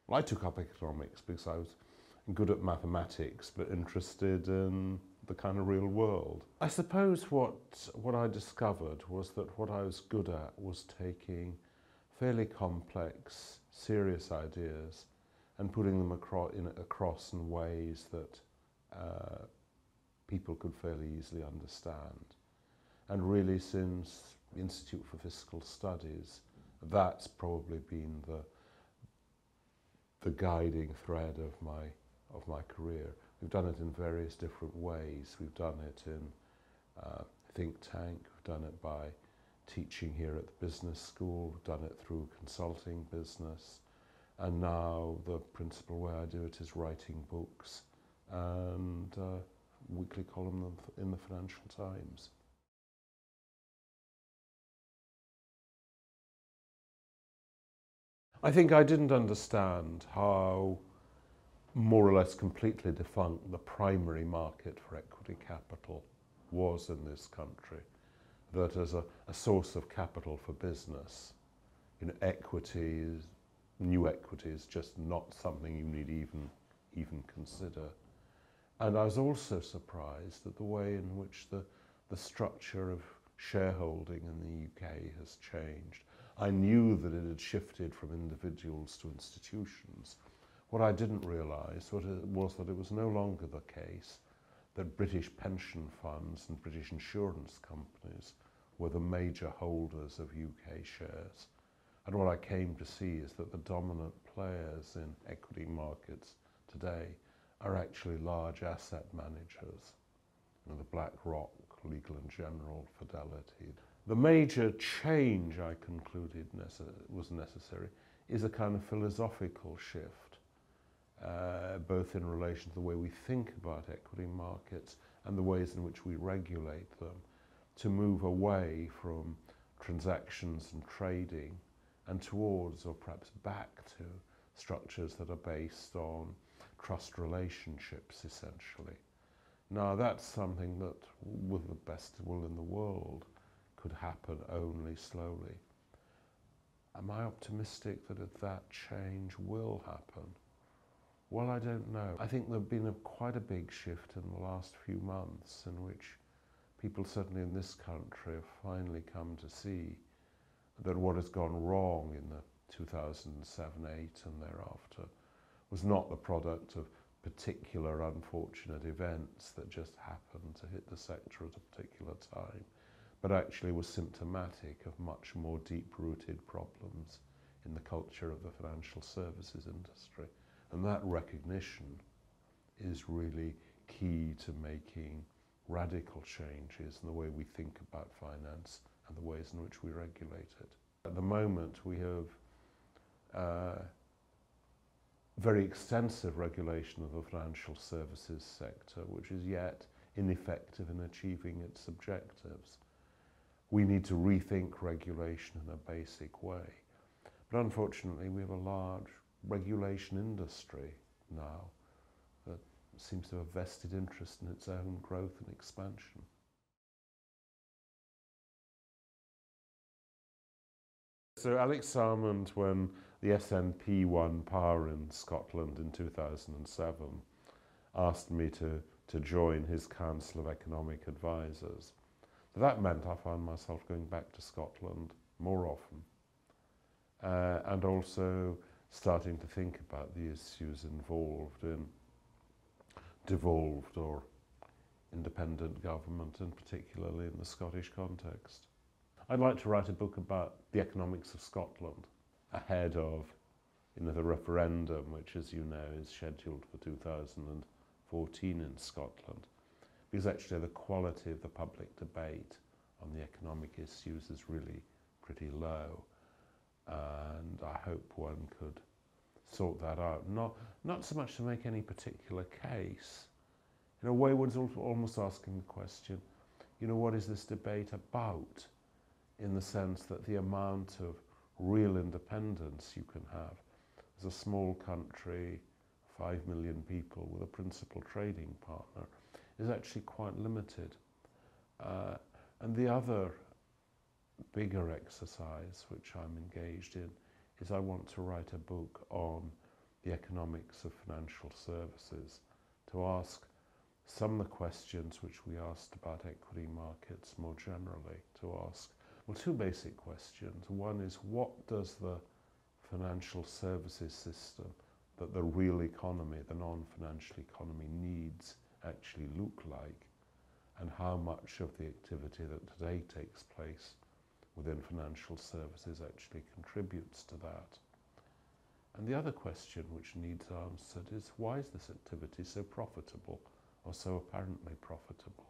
Well, I took up economics because I was good at mathematics but interested in the kind of real world. I suppose what I discovered was that what I was good at was taking fairly complex, serious ideas and putting them across in ways that people could fairly easily understand. And really, since the Institute for Fiscal Studies, that's probably been the guiding thread of my career. We've done it in various different ways. We've done it in think tank, we've done it by teaching here at the business school, we've done it through consulting business, and now the principal way I do it is writing books and weekly column in the Financial Times. I think I didn't understand how more or less completely defunct the primary market for equity capital was in this country. That as a source of capital for business, equities, new equity is just not something you need even consider. And I was also surprised at the way in which the structure of shareholding in the UK has changed. I knew that it had shifted from individuals to institutions. What I didn't realise was that it was no longer the case that British pension funds and British insurance companies were the major holders of UK shares. And what I came to see is that the dominant players in equity markets today are actually large asset managers. The BlackRock, Legal & General, Fidelity. The major change I concluded was necessary is a kind of philosophical shift, both in relation to the way we think about equity markets and the ways in which we regulate them, to move away from transactions and trading and towards, or perhaps back to, structures that are based on trust relationships, essentially. Now, that's something that, with the best will in the world, could happen only slowly. Am I optimistic that that change will happen? Well, I don't know. I think there's been quite a big shift in the last few months in which people, certainly in this country, have finally come to see that what has gone wrong in the 2007, 8 and thereafter was not the product of particular unfortunate events that just happened to hit the sector at a particular time, but actually was symptomatic of much more deep-rooted problems in the culture of the financial services industry. And that recognition is really key to making radical changes in the way we think about finance and the ways in which we regulate it. At the moment, we have very extensive regulation of the financial services sector, which is yet ineffective in achieving its objectives. We need to rethink regulation in a basic way. But unfortunately, we have a large regulation industry now that seems to have vested interest in its own growth and expansion. So Alex Salmond, when the SNP won power in Scotland in 2007, asked me to join his Council of Economic Advisors. That meant I found myself going back to Scotland more often, and also starting to think about the issues involved in devolved or independent government, and particularly in the Scottish context. I'd like to write a book about the economics of Scotland ahead of the referendum, which, as you know, is scheduled for 2014 in Scotland, because actually the quality of the public debate on the economic issues is really pretty low, and I hope one could sort that out. Not so much to make any particular case. In a way, one's almost asking the question, what is this debate about? In the sense that the amount of real independence you can have as a small country, 5 million people with a principal trading partner, is actually quite limited. And the other bigger exercise which I'm engaged in is I want to write a book on the economics of financial services, to ask some of the questions which we asked about equity markets more generally, to ask, well, two basic questions. One is, what does the financial services system that the real economy, the non-financial economy, needs actually look like, and how much of the activity that today takes place within financial services actually contributes to that. And the other question which needs answered is, why is this activity so profitable, or so apparently profitable?